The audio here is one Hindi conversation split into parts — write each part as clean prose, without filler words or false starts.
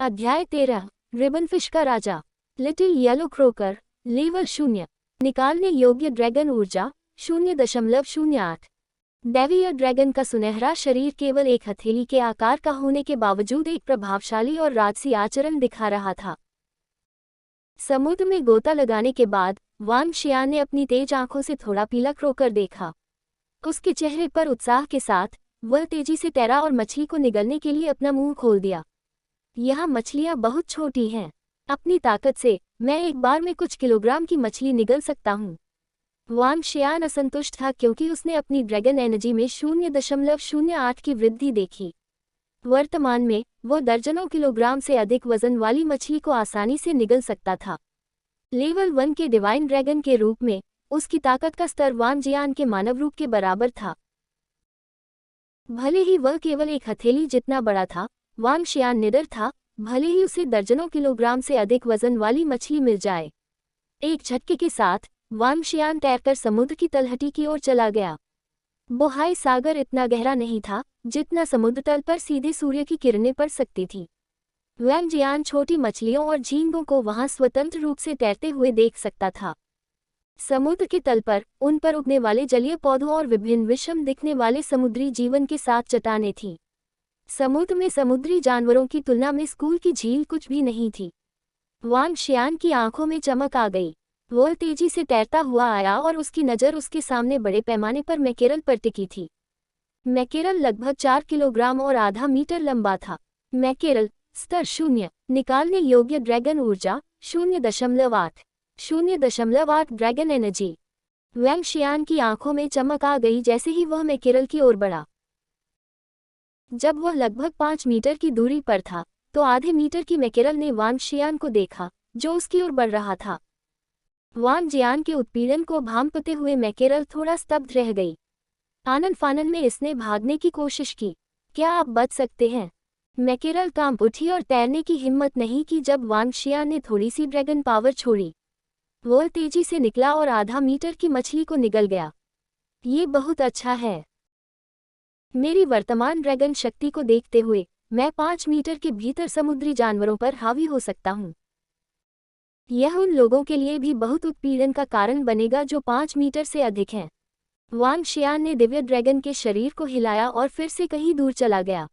अध्याय 13 रिबनफिश का राजा। Little yellow croaker. लेवल 0। निकालने योग्य ड्रैगन ऊर्जा 0.08। डेवियर ड्रैगन का सुनहरा शरीर केवल एक हथेली के आकार का होने के बावजूद एक प्रभावशाली और राजसी आचरण दिखा रहा था। समुद्र में गोता लगाने के बाद वांग शियान ने अपनी तेज आंखों से थोड़ा पीला क्रोकर देखा। उसके चेहरे पर उत्साह के साथ वह तेजी से तैरा और मछली को निगलने के लिए अपना मुंह खोल दिया। यहाँ मछलियाँ बहुत छोटी हैं। अपनी ताकत से मैं एक बार में कुछ किलोग्राम की मछली निगल सकता हूँ। वांग शियान असंतुष्ट था क्योंकि उसने अपनी ड्रैगन एनर्जी में 0.08 की वृद्धि देखी। वर्तमान में वो दर्जनों किलोग्राम से अधिक वजन वाली मछली को आसानी से निगल सकता था। लेवल 1 के डिवाइन ड्रैगन के रूप में उसकी ताकत का स्तर वांग जियान के मानव रूप के बराबर था। भले ही वह केवल एक हथेली जितना बड़ा था, वांग शियान निडर था, भले ही उसे दर्जनों किलोग्राम से अधिक वजन वाली मछली मिल जाए। एक झटके के साथ वांग शियान तैरकर समुद्र की तलहटी की ओर चला गया। बोहाई सागर इतना गहरा नहीं था जितना समुद्र तल पर सीधे सूर्य की किरणें पड़ सकती थी। वांग जियान छोटी मछलियों और झींगों को वहां स्वतंत्र रूप से तैरते हुए देख सकता था। समुद्र के तल पर उन पर उगने वाले जलीय पौधों और विभिन्न विषम दिखने वाले समुद्री जीवन के साथ चट्टानें थीं। समुद्र में समुद्री जानवरों की तुलना में स्कूल की झील कुछ भी नहीं थी। वांग शियान की आंखों में चमक आ गई। वह तेजी से तैरता हुआ आया और उसकी नज़र उसके सामने बड़े पैमाने पर मैकेरल पर टिकी थी। मैकेरल लगभग 4 किलोग्राम और आधा मीटर लंबा था। मैकेरल स्तर 0। निकालने योग्य ड्रैगन ऊर्जा 0.8। 0.8 ड्रैगन एनर्जी। वांग शियान की आंखों में चमक आ गई जैसे ही वह मैकेरल की ओर बढ़ा। जब वह लगभग 5 मीटर की दूरी पर था तो आधे मीटर की मैकेरल ने वांग शियान को देखा जो उसकी ओर बढ़ रहा था। वांग जियान के उत्पीड़न को भांपते हुए मैकेरल थोड़ा स्तब्ध रह गई। आनन फानन में इसने भागने की कोशिश की। क्या आप बच सकते हैं? मैकेरल कांप उठी और तैरने की हिम्मत नहीं की जब वांग शियान ने थोड़ी सी ड्रैगन पावर छोड़ी। वह तेजी से निकला और आधा मीटर की मछली को निगल गया। ये बहुत अच्छा है। मेरी वर्तमान ड्रैगन शक्ति को देखते हुए मैं 5 मीटर के भीतर समुद्री जानवरों पर हावी हो सकता हूँ। यह उन लोगों के लिए भी बहुत उत्पीड़न का कारण बनेगा जो 5 मीटर से अधिक हैं। वांग शियान ने दिव्य ड्रैगन के शरीर को हिलाया और फिर से कहीं दूर चला गया।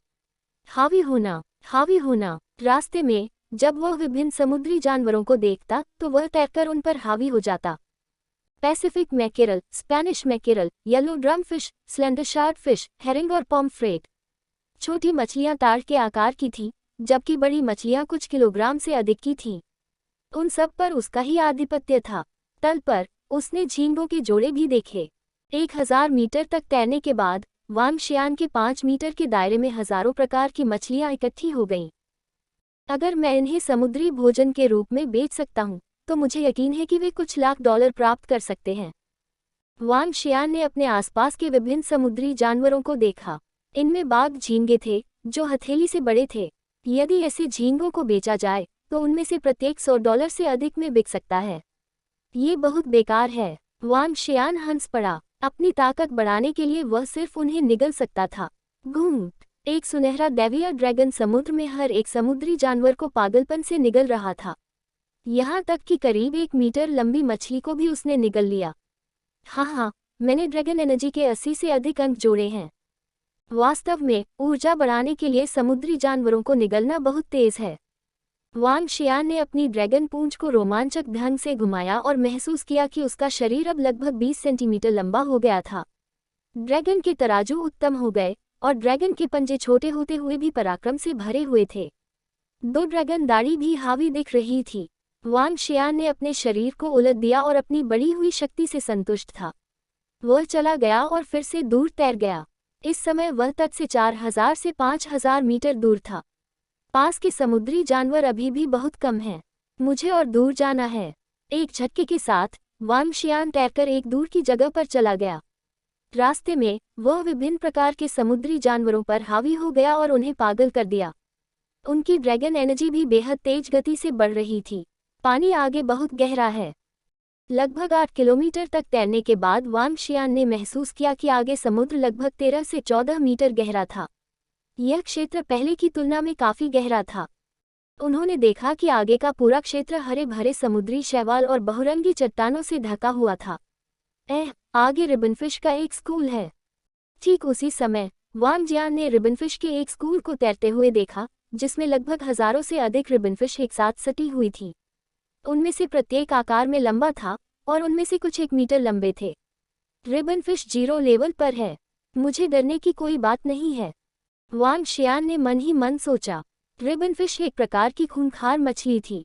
हावी होना, हावी होना। रास्ते में जब वह विभिन्न समुद्री जानवरों को देखता तो वह तैरकर उन पर हावी हो जाता। Pacific mackerel, Spanish mackerel, yellow drum fish, slender shark fish, herring और पॉम्फ्रेट। छोटी मछलियां ताड़ के आकार की थीं, जबकि बड़ी मछलियां कुछ किलोग्राम से अधिक की थीं। उन सब पर उसका ही आधिपत्य था। तल पर उसने झींगों के जोड़े भी देखे। 1000 मीटर तक तैरने के बाद वांग शियान के 5 मीटर के दायरे में हजारों प्रकार की मछलियां इकट्ठी हो गईं। अगर मैं इन्हें समुद्री भोजन के रूप में बेच सकता हूँ तो मुझे यकीन है कि वे कुछ लाख डॉलर प्राप्त कर सकते हैं। वांग शियान ने अपने आसपास के विभिन्न समुद्री जानवरों को देखा। इनमें बाघ झींगे थे जो हथेली से बड़े थे। यदि ऐसे झींगों को बेचा जाए तो उनमें से प्रत्येक $100 से अधिक में बिक सकता है। ये बहुत बेकार है। वांग शियान हंस पड़ा। अपनी ताकत बढ़ाने के लिए वह सिर्फ उन्हें निगल सकता था। घूम। एक सुनहरा डेवियर ड्रैगन समुद्र में हर एक समुद्री जानवर को पागलपन से निगल रहा था। यहाँ तक कि करीब 1 मीटर लंबी मछली को भी उसने निगल लिया। हाँ, मैंने ड्रैगन एनर्जी के 80 से अधिक अंक जोड़े हैं। वास्तव में ऊर्जा बढ़ाने के लिए समुद्री जानवरों को निगलना बहुत तेज है। वांग शियान ने अपनी ड्रैगन पूंछ को रोमांचक ढंग से घुमाया और महसूस किया कि उसका शरीर अब लगभग 20 सेंटीमीटर लंबा हो गया था। ड्रैगन के तराजू उत्तम हो गए और ड्रैगन के पंजे छोटे होते हुए भी पराक्रम से भरे हुए थे। 2 ड्रैगन दाढ़ी भी हावी दिख रही थी। वांग शियान ने अपने शरीर को उलट दिया और अपनी बढ़ी हुई शक्ति से संतुष्ट था। वह चला गया और फिर से दूर तैर गया। इस समय वह तट से 4000 से 5000 मीटर दूर था। पास के समुद्री जानवर अभी भी बहुत कम हैं। मुझे और दूर जाना है। एक झटके के साथ वांग शियान तैरकर एक दूर की जगह पर चला गया। रास्ते में वह विभिन्न प्रकार के समुद्री जानवरों पर हावी हो गया और उन्हें पागल कर दिया। उनकी ड्रैगन एनर्जी भी बेहद तेज गति से बढ़ रही थी। पानी आगे बहुत गहरा है। लगभग 8 किलोमीटर तक तैरने के बाद वांग शियान ने महसूस किया कि आगे समुद्र लगभग 13 से 14 मीटर गहरा था। यह क्षेत्र पहले की तुलना में काफी गहरा था। उन्होंने देखा कि आगे का पूरा क्षेत्र हरे भरे समुद्री शैवाल और बहुरंगी चट्टानों से ढका हुआ था। आगे रिबनफिश का एक स्कूल है। ठीक उसी समय वांग जियान ने रिबनफिश के एक स्कूल को तैरते हुए देखा, जिसमें लगभग हजारों से अधिक रिबनफिश एक साथ सटी हुई थी। उनमें से प्रत्येक आकार में लंबा था और उनमें से कुछ 1 मीटर लंबे थे। रिबनफिश 0 लेवल पर है। मुझे डरने की कोई बात नहीं है, वांग शियान ने मन ही मन सोचा। रिबनफिश एक प्रकार की खूंखार मछली थी।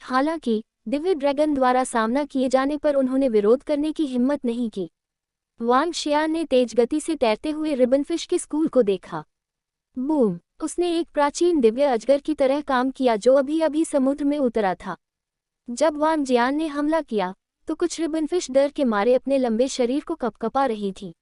हालांकि दिव्य ड्रैगन द्वारा सामना किए जाने पर उन्होंने विरोध करने की हिम्मत नहीं की। वांग शियान ने तेज गति से तैरते हुए रिबनफिश के स्कूल को देखा। बूम! उसने एक प्राचीन दिव्य अजगर की तरह काम किया जो अभी अभी समुद्र में उतरा था। जब वांग जियान ने हमला किया तो कुछ रिबनफिश डर के मारे अपने लंबे शरीर को कपकपा रही थी।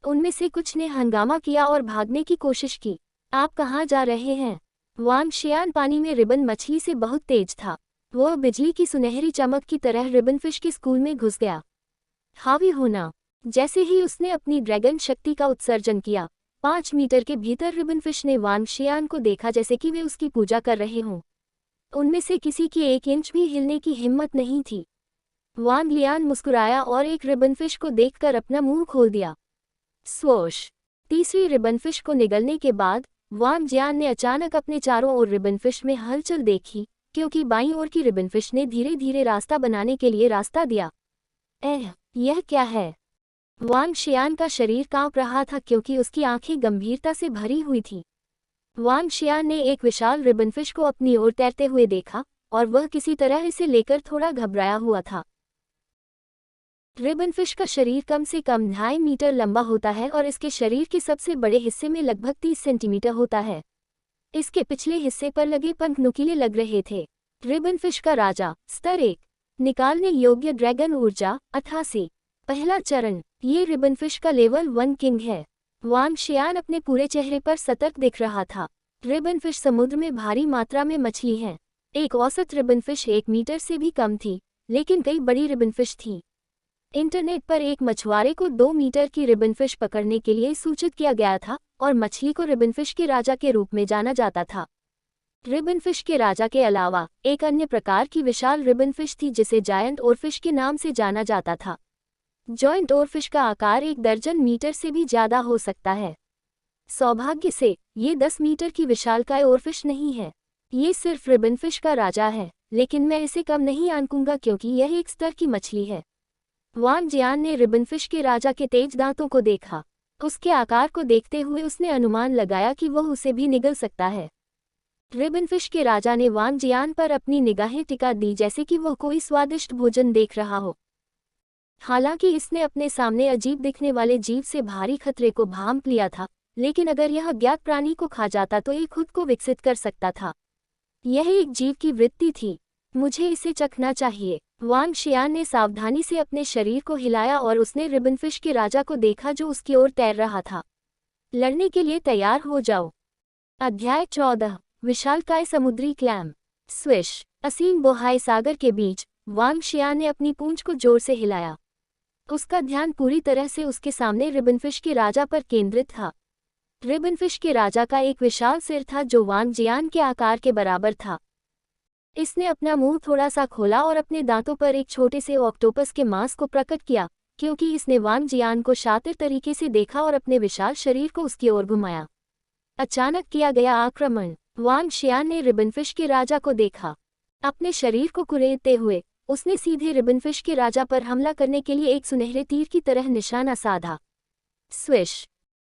उनमें से कुछ ने हंगामा किया और भागने की कोशिश की। आप कहाँ जा रहे हैं? वांग शियान पानी में रिबन मछली से बहुत तेज था। वह बिजली की सुनहरी चमक की तरह रिबनफिश के स्कूल में घुस गया। हावी होना। जैसे ही उसने अपनी ड्रैगन शक्ति का उत्सर्जन किया, 5 मीटर के भीतर रिबनफिश ने वांग शियान को देखा जैसे कि वे उसकी पूजा कर रहे हों। उनमें से किसी की 1 इंच भी हिलने की हिम्मत नहीं थी। वांग लियान मुस्कुराया और एक रिबनफिश को देखकर अपना मुंह खोल दिया। स्वोश! तीसरी रिबनफिश को निगलने के बाद वांग जियान ने अचानक अपने चारों ओर रिबनफिश में हलचल देखी, क्योंकि बाईं ओर की रिबनफिश ने धीरे धीरे रास्ता बनाने के लिए रास्ता दिया। यह क्या है? वांग शियान का शरीर कांप रहा था क्योंकि उसकी आंखें गंभीरता से भरी हुई थीं। वांग शियान ने एक विशाल रिबनफिश को अपनी ओर तैरते हुए देखा और वह किसी तरह इसे लेकर थोड़ा घबराया हुआ था। रिबनफिश का शरीर कम से कम 2.5 मीटर लंबा होता है और इसके शरीर के सबसे बड़े हिस्से में लगभग 30 सेंटीमीटर होता है। इसके पिछले हिस्से पर लगे पंख नुकीले लग रहे थे। रिबनफिश का राजा, स्तर 1, निकालने योग्य ड्रैगन ऊर्जा 88। पहला चरण, ये रिबनफिश का लेवल 1 किंग है। वांग शियान अपने पूरे चेहरे पर सतर्क दिख रहा था। रिबनफिश समुद्र में भारी मात्रा में मछली हैं। एक औसत रिबनफिश 1 मीटर से भी कम थी, लेकिन कई बड़ी रिबनफिश थीं। इंटरनेट पर एक मछुआरे को 2 मीटर की रिबनफिश पकड़ने के लिए सूचित किया गया था और मछली को रिबनफिश के राजा के रूप में जाना जाता था। रिबनफिश के राजा के अलावा एक अन्य प्रकार की विशाल रिबनफिश थी जिसे जायंट ओरफिश के नाम से जाना जाता था। जॉइंट ओरफिश का आकार 1 दर्जन मीटर से भी ज्यादा हो सकता है। सौभाग्य से ये 10 मीटर की विशालकाय ओरफिश नहीं है। ये सिर्फ रिबनफिश का राजा है, लेकिन मैं इसे कम नहीं आंकूंगा क्योंकि यह एक स्तर की मछली है। वांग जियान ने रिबनफिश के राजा के तेज दांतों को देखा। उसके आकार को देखते हुए उसने अनुमान लगाया कि वह उसे भी निगल सकता है। रिबनफिश के राजा ने वांग जियान पर अपनी निगाहें टिका दी जैसे कि वह कोई स्वादिष्ट भोजन देख रहा हो। हालांकि इसने अपने सामने अजीब दिखने वाले जीव से भारी खतरे को भांप लिया था, लेकिन अगर यह अज्ञात प्राणी को खा जाता तो ये खुद को विकसित कर सकता था। यह एक जीव की वृत्ति थी। मुझे इसे चखना चाहिए। वांग शियान ने सावधानी से अपने शरीर को हिलाया और उसने रिबनफिश के राजा को देखा जो उसकी ओर तैर रहा था। लड़ने के लिए तैयार हो जाओ। अध्याय 14, विशालकाय समुद्री क्लैम। स्विश! असीम बोहाई सागर के बीच वांग शियान ने अपनी पूंछ को जोर से हिलाया। उसका ध्यान पूरी तरह से उसके सामने रिबनफिश के राजा पर केंद्रित था। रिबनफिश के राजा का एक विशाल सिर था जो वांग जियान के आकार के बराबर था। इसने अपना मुंह थोड़ा सा खोला और अपने दांतों पर एक छोटे से ऑक्टोपस के मांस को प्रकट किया, क्योंकि इसने वांग जियान को शातिर तरीके से देखा और अपने विशाल शरीर को उसकी ओर घुमाया। अचानक किया गया आक्रमण। वांग शियान ने रिबनफिश के राजा को देखा। अपने शरीर को कुरेदते हुए उसने सीधे रिबनफिश के राजा पर हमला करने के लिए एक सुनहरे तीर की तरह निशाना साधा। स्विश!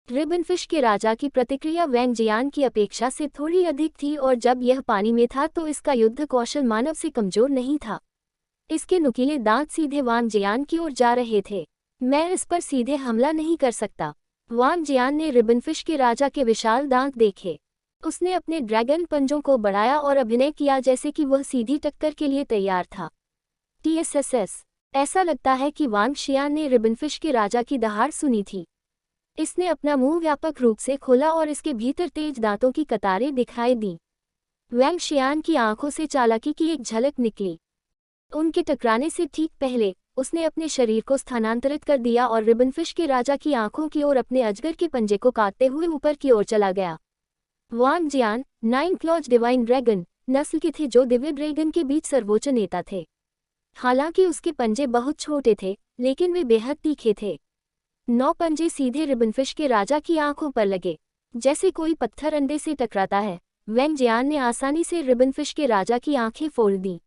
रिबनफिश के राजा की प्रतिक्रिया वांग जियान की अपेक्षा से थोड़ी अधिक थी और जब यह पानी में था तो इसका युद्ध कौशल मानव से कमजोर नहीं था। इसके नुकीले दांत सीधे वांग जियान की ओर जा रहे थे। मैं इस पर सीधे हमला नहीं कर सकता। वांग जियान ने रिबनफिश के राजा के विशाल दांत देखे। उसने अपने ड्रैगन पंजों को बढ़ाया और अभिनय किया जैसे कि वह सीधी टक्कर के लिए तैयार था। TSSS! ऐसा लगता है कि वांग शियान ने रिबनफिश के राजा की दहाड़ सुनी थी। इसने अपना मुंह व्यापक रूप से खोला और इसके भीतर तेज दांतों की कतारें दिखाई दी। वांग शियान की आंखों से चालाकी की एक झलक निकली। उनके टकराने से ठीक पहले उसने अपने शरीर को स्थानांतरित कर दिया और रिबनफिश के राजा की आंखों की ओर अपने अजगर के पंजे को काटते हुए ऊपर की ओर चला गया। वांग जियान, 9 क्लॉज डिवाइन ड्रैगन, नस्ल के थे जो दिव्य ड्रैगन के बीच सर्वोच्च नेता थे। हालांकि उसके पंजे बहुत छोटे थे, लेकिन वे बेहद तीखे थे। 9 पंजे सीधे रिबनफिश के राजा की आंखों पर लगे। जैसे कोई पत्थर अंडे से टकराता है, वैंग जियान ने आसानी से रिबनफिश के राजा की आंखें फोड़ दी।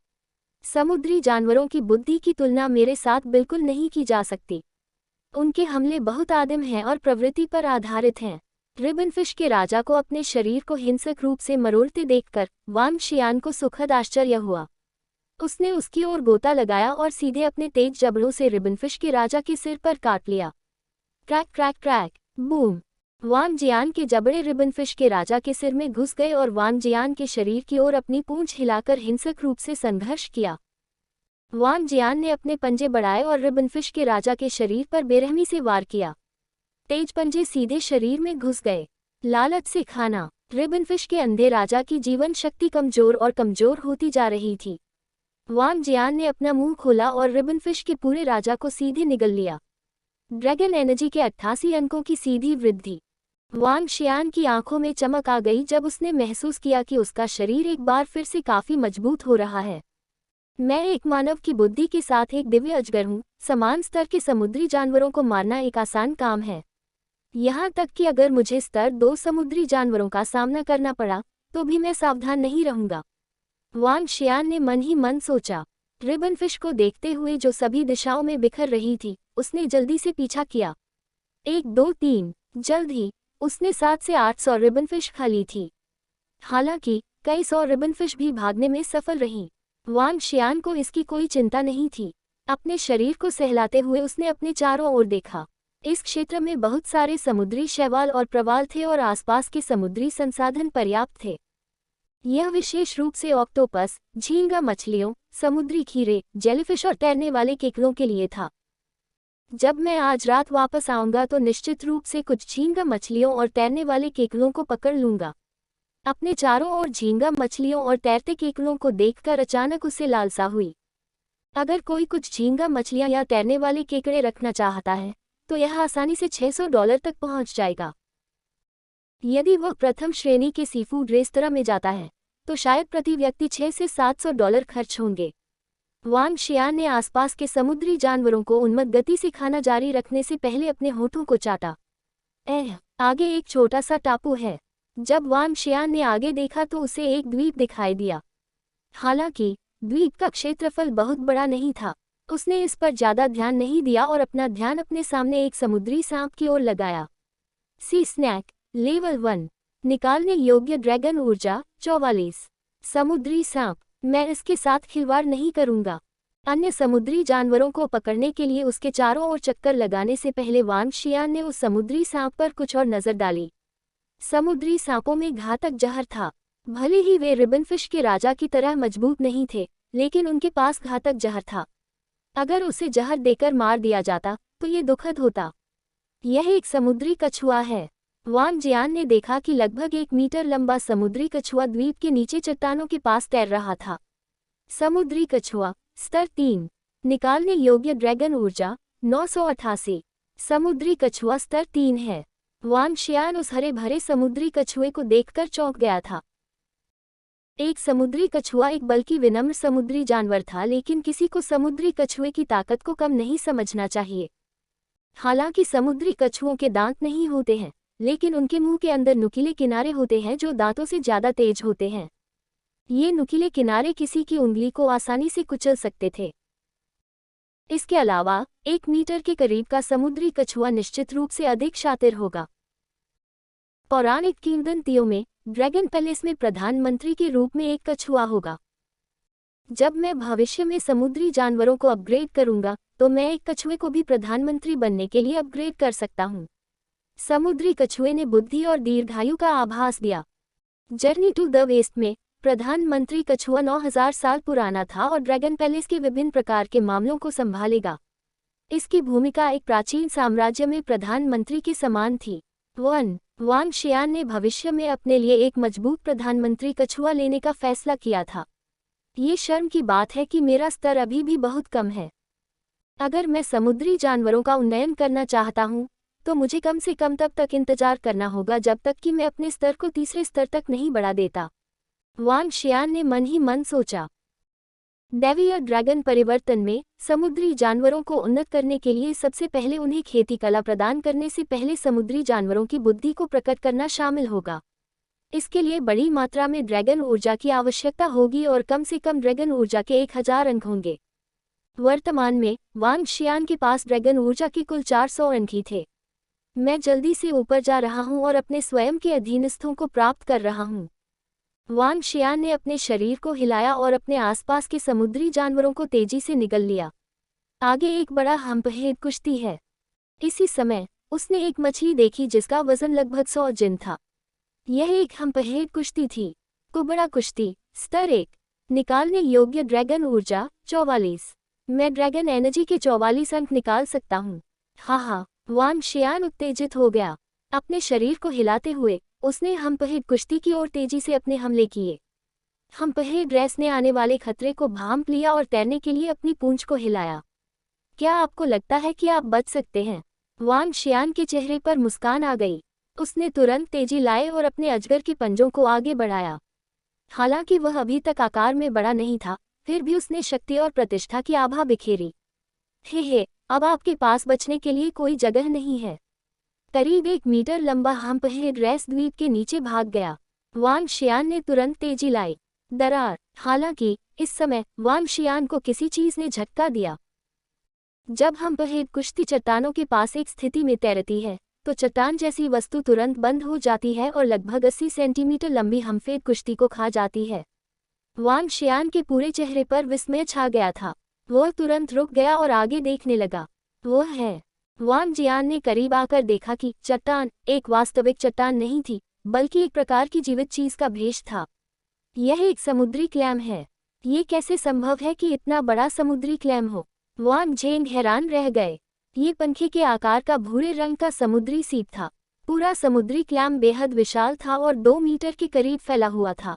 समुद्री जानवरों की बुद्धि की तुलना मेरे साथ बिल्कुल नहीं की जा सकती। उनके हमले बहुत आदिम हैं और प्रवृत्ति पर आधारित हैं। रिबनफिश के राजा को अपने शरीर को हिंसक रूप से मरोड़ते देखकर वांग शियान को सुखद आश्चर्य हुआ। उसने उसकी ओर गोता लगाया और सीधे अपने तेज जबड़ों से रिबनफिश के राजा के सिर पर काट लिया। Crack crack crack, boom! Wang Jian के जबड़े रिबनफिश के राजा के सिर में घुस गए और वांग जियान के शरीर की ओर अपनी पूंछ हिलाकर हिंसक रूप से संघर्ष किया। वांग जियान ने अपने पंजे बढ़ाए और रिबनफिश के राजा के शरीर पर बेरहमी से वार किया। तेज पंजे सीधे शरीर में घुस गए। लालच से खाना। रिबनफिश के अंधे राजा की जीवन शक्ति कमजोर और कमजोर होती जा रही थी। वांग जियान ने अपना मुंह खोला और रिबनफिश के पूरे राजा को सीधे निगल लिया। ड्रैगन एनर्जी के 88 अंकों की सीधी वृद्धि। वांग शियान की आंखों में चमक आ गई जब उसने महसूस किया कि उसका शरीर एक बार फिर से काफी मजबूत हो रहा है। मैं एक मानव की बुद्धि के साथ एक दिव्य अजगर हूँ। समान स्तर के समुद्री जानवरों को मारना एक आसान काम है। यहाँ तक कि अगर मुझे स्तर 2 समुद्री जानवरों का सामना करना पड़ा तो भी मैं सावधान नहीं रहूंगा। वांग शियान ने मन ही मन सोचा। रिबनफिश को देखते हुए जो सभी दिशाओं में बिखर रही थी, उसने जल्दी से पीछा किया। 1 2 3। जल्द ही उसने 700 से 800 रिबनफिश खा ली थी। हालांकि कई 100 रिबनफिश भी भागने में सफल रहीं। वांग शियान को इसकी कोई चिंता नहीं थी। अपने शरीर को सहलाते हुए उसने अपने चारों ओर देखा। इस क्षेत्र में बहुत सारे समुद्री शैवाल और प्रवाल थे और आसपास के समुद्री संसाधन पर्याप्त थे। यह विशेष रूप से ऑक्टोपस, झींगा मछलियों, समुद्री खीरे, जेलीफिश और तैरने वाले केकड़ों के लिए था। जब मैं आज रात वापस आऊंगा तो निश्चित रूप से कुछ झींगा मछलियों और तैरने वाले केकड़ों को पकड़ लूंगा। अपने चारों ओर झींगा मछलियों और तैरते केकड़ों को देखकर अचानक उसे लालसा हुई। अगर कोई कुछ झींगा मछलियां या तैरने वाले केकड़े रखना चाहता है तो यह आसानी से $600 तक पहुंच जाएगा। यदि वह प्रथम श्रेणी के सीफूड रेस्तरां में जाता है तो शायद प्रति व्यक्ति $600 से $700 खर्च होंगे। वांग शियान ने आसपास के समुद्री जानवरों को उन्मत्त गति से खाना जारी रखने से पहले अपने होठों को चाटा। आगे एक छोटा सा टापू है। जब वांग शियान ने आगे देखा तो उसे एक द्वीप दिखाई दिया। हालांकि द्वीप का क्षेत्रफल बहुत बड़ा नहीं था। उसने इस पर ज्यादा ध्यान नहीं दिया और अपना ध्यान अपने सामने एक समुद्री सांप की ओर लगाया। सी स्नैक लेवल 1 निकालने योग्य ड्रैगन ऊर्जा 44। समुद्री सांप। मैं इसके साथ खिलवाड़ नहीं करूंगा। अन्य समुद्री जानवरों को पकड़ने के लिए उसके चारों ओर चक्कर लगाने से पहले वांग शियान ने उस समुद्री सांप पर कुछ और नजर डाली। समुद्री सांपों में घातक जहर था। भले ही वे रिबनफिश के राजा की तरह मजबूत नहीं थे, लेकिन उनके पास घातक जहर था। अगर उसे जहर देकर मार दिया जाता तो ये दुखद होता। यह एक समुद्री कछुआ है। वांग जियान ने देखा कि लगभग 1 मीटर लंबा समुद्री कछुआ द्वीप के नीचे चट्टानों के पास तैर रहा था। समुद्री कछुआ स्तर 3 निकालने योग्य ड्रैगन ऊर्जा 988। समुद्री कछुआ स्तर 3 है। वांग शियान उस हरे भरे समुद्री कछुए को देखकर चौंक गया था। एक समुद्री कछुआ एक बल्कि विनम्र समुद्री जानवर था, लेकिन किसी को समुद्री कछुए की ताकत को कम नहीं समझना चाहिए। हालांकि समुद्री कछुओं के दांत नहीं होते हैं, लेकिन उनके मुंह के अंदर नुकीले किनारे होते हैं जो दांतों से ज्यादा तेज होते हैं। ये नुकीले किनारे किसी की उंगली को आसानी से कुचल सकते थे। इसके अलावा 1 मीटर के करीब का समुद्री कछुआ निश्चित रूप से अधिक शातिर होगा। पौराणिक किंवदंतियों में ड्रैगन पैलेस में प्रधानमंत्री के रूप में एक कछुआ होगा। जब मैं भविष्य में समुद्री जानवरों को अपग्रेड करूंगा तो मैं एक कछुए को भी प्रधानमंत्री बनने के लिए अपग्रेड कर सकता हूं। समुद्री कछुए ने बुद्धि और दीर्घायु का आभास दिया। जर्नी टू द वेस्ट में प्रधानमंत्री कछुआ 9000 साल पुराना था और ड्रैगन पैलेस के विभिन्न प्रकार के मामलों को संभालेगा। इसकी भूमिका एक प्राचीन साम्राज्य में प्रधानमंत्री के समान थी। वांग शियान ने भविष्य में अपने लिए एक मजबूत प्रधानमंत्री कछुआ लेने का फैसला किया था। ये शर्म की बात है कि मेरा स्तर अभी भी बहुत कम है। अगर मैं समुद्री जानवरों का उन्नयन करना चाहता हूँ तो मुझे कम से कम तब तक इंतजार करना होगा जब तक कि मैं अपने स्तर को तीसरे स्तर तक नहीं बढ़ा देता। वांग शियान ने मन ही मन सोचा। दैवीय ड्रैगन परिवर्तन में समुद्री जानवरों को उन्नत करने के लिए सबसे पहले उन्हें खेती कला प्रदान करने से पहले समुद्री जानवरों की बुद्धि को प्रकट करना शामिल होगा। इसके लिए बड़ी मात्रा में ड्रैगन ऊर्जा की आवश्यकता होगी और कम से कम ड्रैगन ऊर्जा के 1000 अंक होंगे। वर्तमान में वांग शियान के पास ड्रैगन ऊर्जा के कुल 400 अंक ही थे। मैं जल्दी से ऊपर जा रहा हूं और अपने स्वयं के अधीनस्थों को प्राप्त कर रहा हूं। वांग शियान ने अपने शरीर को हिलाया और अपने आसपास के समुद्री जानवरों को तेजी से निगल लिया। आगे एक बड़ा हम्पहेड कुश्ती है। इसी समय उसने एक मछली देखी जिसका वजन लगभग 100 जिन था। यह एक हम्पहेड कुश्ती थी। कुबड़ा कुश्ती स्तर 1 निकालने योग्य ड्रैगन ऊर्जा 44। मैं ड्रैगन एनर्जी के 44 अंक निकाल सकता हूँ। हाँ, वांग शियान उत्तेजित हो गया। अपने शरीर को हिलाते हुए उसने हम्पहेड कुश्ती की ओर तेजी से अपने हमले किए। हम्पहेड रेस ने आने वाले खतरे को भांप लिया और तैरने के लिए अपनी पूंछ को हिलाया। क्या आपको लगता है कि आप बच सकते हैं? वांग शियान के चेहरे पर मुस्कान आ गई। उसने तुरंत तेजी लाई और अपने अजगर के पंजों को आगे बढ़ाया। हालांकि वह अभी तक आकार में बड़ा नहीं था, फिर भी उसने शक्ति और प्रतिष्ठा की आभा बिखेरी। हे, अब आपके पास बचने के लिए कोई जगह नहीं है। करीब 1 मीटर लंबा हम्पहेड रेस द्वीप के नीचे भाग गया। वांग शियान ने तुरंत तेजी लाई। दरार। हालांकि इस समय वांग शियान को किसी चीज ने झटका दिया। जब हम्पहेड कुश्ती चट्टानों के पास एक स्थिति में तैरती है तो चट्टान जैसी वस्तु तुरंत बंद हो जाती है और लगभग 80 सेंटीमीटर लंबी हम्पहेड कुश्ती को खा जाती है। वांग शियान के पूरे चेहरे पर विस्मय छा गया था। वह तुरंत रुक गया और आगे देखने लगा। वह है। वांग जियान ने करीब आकर देखा कि चट्टान एक वास्तविक चट्टान नहीं थी, बल्कि एक प्रकार की जीवित चीज का भेष था। यह एक समुद्री क्लैम है। ये कैसे संभव है कि इतना बड़ा समुद्री क्लैम हो? वांग झेंग हैरान रह गए। ये पंखे के आकार का भूरे रंग का समुद्री सीप था। पूरा समुद्री क्लैम बेहद विशाल था और 2 मीटर के करीब फैला हुआ था।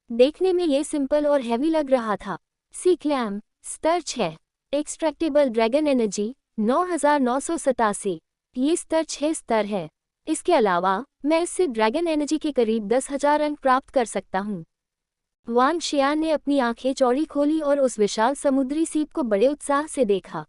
देखने में ये सिंपल और हैवी लग रहा था। सी क्लैम स्तर 6 एक्सट्रैक्टेबल ड्रैगन एनर्जी 9987। ये स्तर 6 स्तर है। इसके अलावा मैं इससे ड्रैगन एनर्जी के करीब 10,000 अंक प्राप्त कर सकता हूँ। वांग शियान ने अपनी आंखें चौड़ी खोली और उस विशाल समुद्री सीप को बड़े उत्साह से देखा।